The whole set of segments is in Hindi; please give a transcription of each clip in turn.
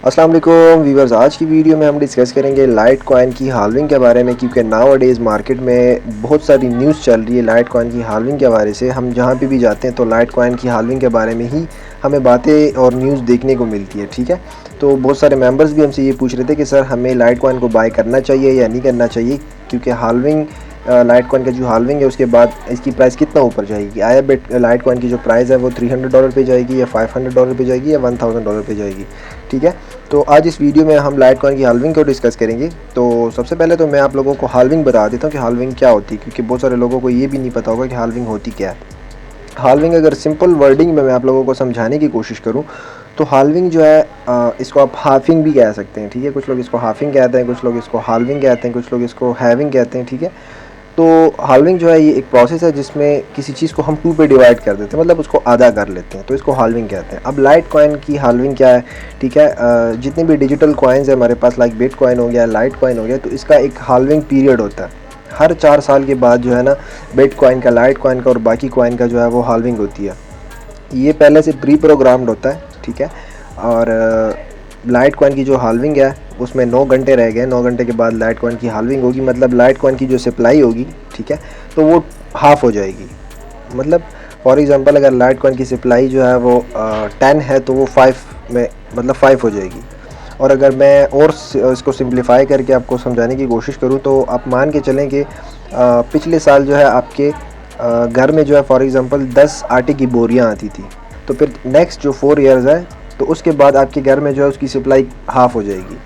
अस्सलाम वालेकुम व्यूवर्स, आज की वीडियो में हम डिस्कस करेंगे लाइट कॉइन की हाल्विंग के बारे में, क्योंकि नाउ डेज़ मार्केट में बहुत सारी न्यूज़ चल रही है लाइट कॉइन की हाल्विंग के बारे से। हम जहाँ पे भी जाते हैं तो लाइट कॉइन की हाल्विंग के बारे में ही हमें बातें और न्यूज़ देखने को मिलती है। ठीक है, तो बहुत सारे मेंबर्स भी हमसे ये पूछ रहे थे कि सर हमें लाइट कॉइन को बाय करना चाहिए या नहीं करना चाहिए, क्योंकि हाल्विंग लाइट कॉइन का जो हाल्विंग है उसके बाद इसकी प्राइस कितना ऊपर जाएगी। आया बेट लाइट कॉइन की जो प्राइस है वो $300 पे जाएगी या $500 पे जाएगी या $1000 पे जाएगी। ठीक है, तो आज इस वीडियो में हम लाइट कॉइन की हाल्विंग को डिस्कस करेंगे। तो सबसे पहले तो मैं आप लोगों को हाल्विंग बता देता हूँ कि हाल्विंग क्या होती है, क्योंकि बहुत सारे लोगों को ये भी नहीं पता होगा कि हाल्विंग होती क्या है। हाल्विंग अगर सिंपल वर्डिंग में मैं आप लोगों को समझाने की कोशिश करूँ तो हाल्विंग जो है इसको आप हाफिंग भी कह सकते हैं। ठीक है, कुछ लोग इसको हाफिंग कहते हैं, कुछ लोग इसको हाल्विंग कहते हैं, कुछ लोग इसको हैविंग कहते हैं। ठीक है, तो हाल्विंग जो है ये एक प्रोसेस है जिसमें किसी चीज़ को हम टू पे डिवाइड कर देते हैं, मतलब उसको आधा कर लेते हैं, तो इसको हाल्विंग कहते हैं। अब लाइट कॉइन की हाल्विंग क्या है? ठीक है, जितने भी डिजिटल कॉइन्स है हमारे पास, लाइक बिट कॉइन हो गया, लाइट कॉइन हो गया, तो इसका एक हाल्विंग पीरियड होता है। हर 4 साल के बाद जो है ना, बिट कॉइन का, लाइट कॉइन का और बाकी कॉइन का जो है वो हाल्विंग होती है। ये पहले से प्री प्रोग्राम्ड होता है। ठीक है, और लाइट कॉइन की जो हाल्विंग है उसमें 9 घंटे रह गए, 9 घंटे के बाद लाइट कॉइन की हाल्विंग होगी, मतलब लाइट कॉइन की जो सप्लाई होगी, ठीक है, तो वो हाफ़ हो जाएगी। मतलब फॉर एग्जांपल अगर लाइट कॉइन की सप्लाई जो है वो 10 है तो वो 5 में, मतलब 5 हो जाएगी। और अगर मैं और इसको सिंप्लीफाई करके आपको समझाने की कोशिश करूँ तो आप मान के चलें कि पिछले साल जो है आपके घर में जो है फॉर एग्ज़ाम्पल 10 आटे की बोरियाँ आती थी, तो फिर नेक्स्ट जो 4 ईयर्स है तो उसके बाद आपके घर में जो है उसकी सप्लाई हाफ़ हो जाएगी,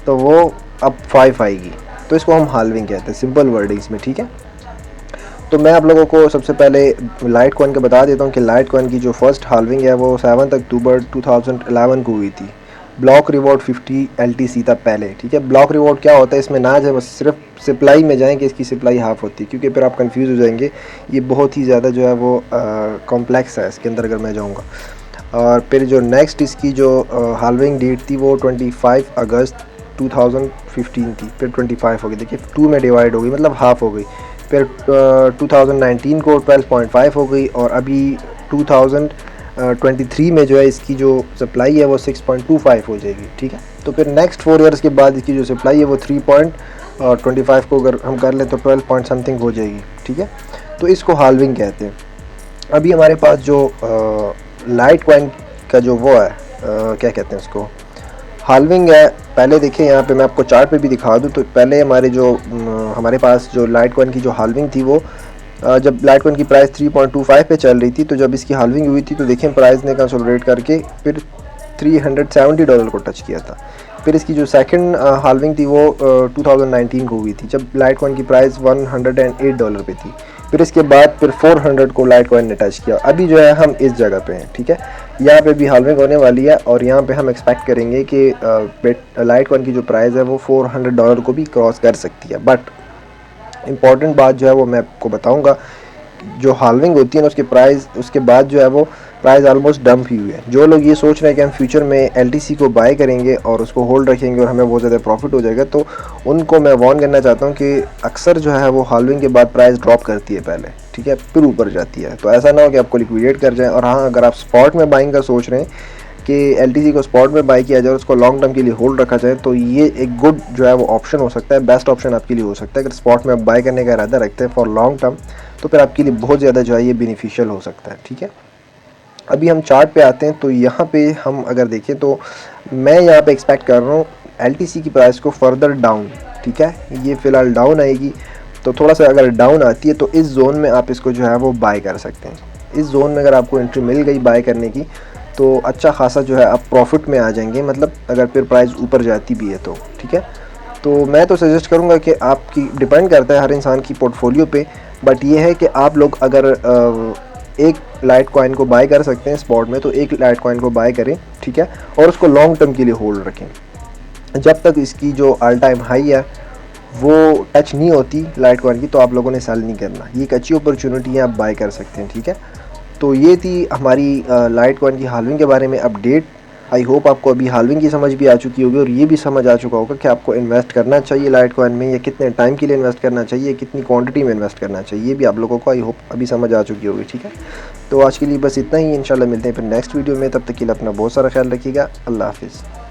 तो वो अब 5 आएगी। तो इसको हम हाल्विंग कहते हैं सिंपल वर्डिंग्स में। ठीक है, तो मैं आप लोगों को सबसे पहले लाइट कॉइन का बता देता हूँ कि लाइट कॉइन की जो फर्स्ट हाल्विंग है वो 7 अक्टूबर 2011 को हुई थी। ब्लॉक रिवॉर्ड 50 LTC था पहले। ठीक है, ब्लॉक रिवॉर्ड क्या होता है, इसमें ना जाए, बस सिर्फ सप्लाई में जाएँ कि इसकी सप्लाई हाफ़ होती है, क्योंकि फिर आप कंफ्यूज हो जाएंगे। ये बहुत ही ज़्यादा जो है वो कॉम्प्लेक्स है इसके अंदर अगर मैं जाऊँगा। और फिर जो नेक्स्ट इसकी जो हाल्विंग डेट थी वो 25 अगस्त 2015 थी, फिर 25 हो गई, देखिए 2 में डिवाइड हो गई, मतलब हाफ़ हो गई। फिर 2019 को 12.5 हो गई, और अभी 2023 में जो है इसकी जो सप्लाई है वो 6.25 हो जाएगी। ठीक है, तो फिर नेक्स्ट 4 ईयर्स के बाद इसकी जो सप्लाई है वो 3.25 को अगर हम कर लें तो 12 पॉइंट समथिंग हो जाएगी। ठीक है, तो इसको हाल्विंग कहते हैं। अभी हमारे पास जो लाइट कॉइन का जो वो है क्या कहते हैं उसको, हाल्विंग है। पहले देखिए यहाँ पे मैं आपको चार्ट पे भी दिखा दूँ, तो पहले हमारे जो हमारे पास जो लाइट कॉइन की जो हाल्विंग थी वो जब लाइट कॉइन की प्राइस 3.25 पे चल रही थी, तो जब इसकी हाल्विंग हुई थी तो देखिए प्राइस ने कंसोलिडेट करके फिर $370 को टच किया था। फिर इसकी जो सेकंड हाल्विंग थी वो 2019 को हुई थी, जब लाइट कॉइन की प्राइस $108 पे थी। फिर इसके बाद फिर 400 को लाइट कॉइन ने टच किया। अभी जो है हम इस जगह पे हैं। ठीक है, यहाँ पे भी हाल्विंग होने वाली है, और यहाँ पे हम एक्सपेक्ट करेंगे कि लाइट कॉइन की जो प्राइस है वो $400 को भी क्रॉस कर सकती है। बट इम्पॉर्टेंट बात जो है वो मैं आपको बताऊँगा, जो हाल्विंग होती है ना उसके प्राइस, उसके बाद जो है वो प्राइस ऑलमोस्ट डंप ही हुई है। जो लोग ये सोच रहे हैं कि हम फ्यूचर में LTC को बाय करेंगे और उसको होल्ड रखेंगे और हमें बहुत ज़्यादा प्रॉफिट हो जाएगा, तो उनको मैं वार्न करना चाहता हूँ कि अक्सर जो है वो हाल्विंग के बाद प्राइस ड्रॉप करती है पहले, ठीक है, फिर ऊपर जाती है। तो ऐसा ना हो कि आपको लिक्विडेट कर जाए। और हाँ, अगर आप स्पॉट में बाइंग का सोच रहे हैं कि LTC को स्पॉट में बाई किया जाए और उसको लॉन्ग टर्म के लिए होल्ड रखा जाए, तो ये एक गुड जो है वो ऑप्शन हो सकता है, बेस्ट ऑप्शन आपके लिए हो सकता है। अगर स्पॉट में आप बाई करने का इरादा रखते हैं फॉर लॉन्ग टर्म, तो फिर आपके लिए बहुत ज़्यादा जो है ये बेनिफिशियल हो सकता है। ठीक है, अभी हम चार्ट पे आते हैं, तो यहाँ पे हम अगर देखें तो मैं यहाँ पे एक्सपेक्ट कर रहा हूँ LTC की प्राइस को फर्दर डाउन। ठीक है, ये फ़िलहाल डाउन आएगी, तो थोड़ा सा अगर डाउन आती है तो इस जोन में आप इसको जो है वो बाय कर सकते हैं। इस जोन में अगर आपको एंट्री मिल गई बाय करने की, तो अच्छा खासा जो है आप प्रॉफिट में आ जाएंगे, मतलब अगर फिर प्राइस ऊपर जाती भी है तो। ठीक है, तो मैं तो सजेस्ट करूँगा कि आपकी, डिपेंड करता है हर इंसान की पोर्टफोलियो पे, बट ये है कि आप लोग अगर एक लाइट कॉइन को बाय कर सकते हैं स्पॉट में, तो एक लाइट कॉइन को बाय करें। ठीक है, और उसको लॉन्ग टर्म के लिए होल्ड रखें। जब तक इसकी जो ऑल टाइम हाई है वो टच नहीं होती लाइट कॉइन की, तो आप लोगों ने सेल नहीं करना। ये एक अच्छी अपॉर्चुनिटी है, आप बाय कर सकते हैं। ठीक है, तो ये थी हमारी लाइट कॉइन की हाल्विंग के बारे में अपडेट। आई होप आपको अभी हाल्विंग की समझ भी आ चुकी होगी, और ये भी समझ आ चुका होगा कि आपको इन्वेस्ट करना चाहिए लाइट कॉइन में, या कितने टाइम के लिए इन्वेस्ट करना चाहिए, कितनी क्वांटिटी में इन्वेस्ट करना चाहिए, ये भी आप लोगों को आई होप अभी समझ आ चुकी होगी। ठीक है, तो आज के लिए बस इतना ही। इंशाल्लाह मिलते हैं फिर नेक्स्ट वीडियो में, तब तक के लिए अपना बहुत सारा ख्याल रखिएगा। अल्लाह हाफिज़।